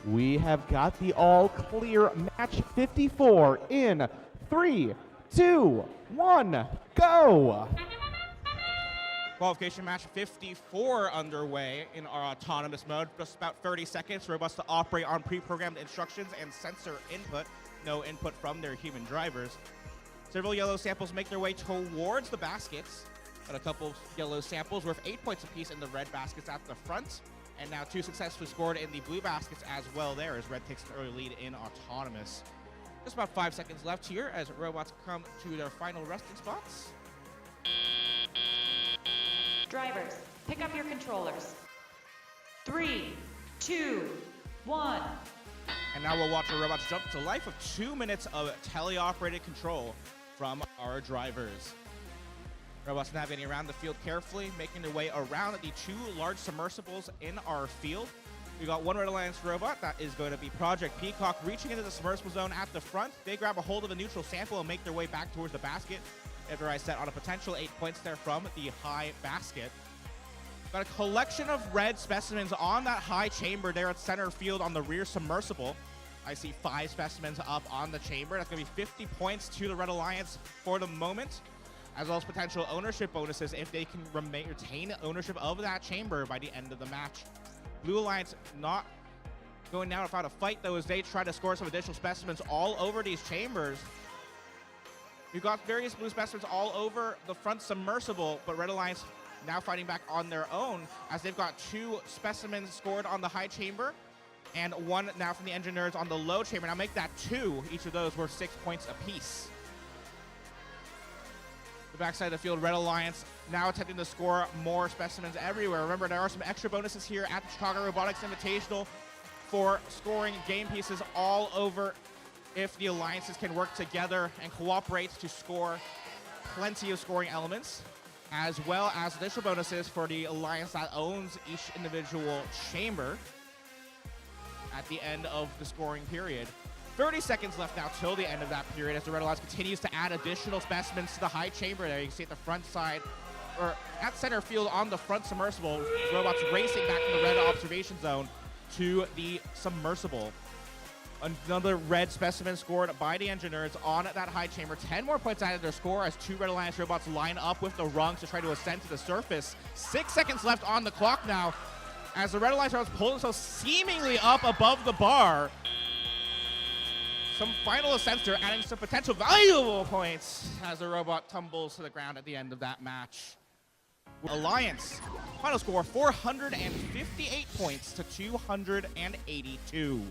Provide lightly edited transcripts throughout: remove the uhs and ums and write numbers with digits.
We have got the all clear match 54 in 3, 2, 1, go! Qualification match 54 underway in our autonomous mode. Just about 30 seconds. Robots to operate on pre-programmed instructions and sensor input. No input from their human drivers. Several yellow samples make their way towards the baskets. Got a couple yellow samples worth 8 points apiece in the red baskets at the front. And now 2 successfully scored in the blue baskets as well there as Red takes an early lead in autonomous. Just about 5 seconds left here as robots come to their final resting spots. Drivers, pick up your controllers. 3, 2, 1. And now we'll watch our robots jump to life with 2 minutes of teleoperated control from our drivers. Robots navigating around the field carefully, making their way around the 2 large submersibles in our field. We got one Red Alliance robot, that is going to be Project Peacock, reaching into the submersible zone at the front. They grab a hold of the neutral sample and make their way back towards the basket. After I set on a potential 8 points there from the high basket. Got a collection of red specimens on that high chamber there at center field on the rear submersible. I see 5 specimens up on the chamber. That's going to be 50 points to the Red Alliance for the moment, as well as potential ownership bonuses if they can retain ownership of that chamber by the end of the match. Blue Alliance not going down without a fight, though, as they try to score some additional specimens all over these chambers. We've got various blue specimens all over the front submersible, but Red Alliance now fighting back on their own as they've got 2 specimens scored on the high chamber and 1 now from the engineers on the low chamber. Now make that 2, each of those worth 6 points apiece. The backside of the field, Red Alliance now attempting to score more specimens everywhere. Remember, there are some extra bonuses here at the Chicago Robotics Invitational for scoring game pieces all over if the alliances can work together and cooperate to score plenty of scoring elements, as well as additional bonuses for the alliance that owns each individual chamber at the end of the scoring period. 30 seconds left now till the end of that period as the Red Alliance continues to add additional specimens to the high chamber there. You can see at the front side, or at center field on the front submersible, robots racing back from the red observation zone to the submersible. Another red specimen scored by the engineers on that high chamber. 10 more points added to their score as 2 Red Alliance robots line up with the rungs to try to ascend to the surface. 6 seconds left on the clock now as the Red Alliance robots pull themselves seemingly up above the bar. Some final ascents there, adding some potential valuable points as the robot tumbles to the ground at the end of that match. Alliance, final score 458 points to 282.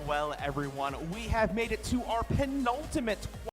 Well, everyone, we have made it to our penultimate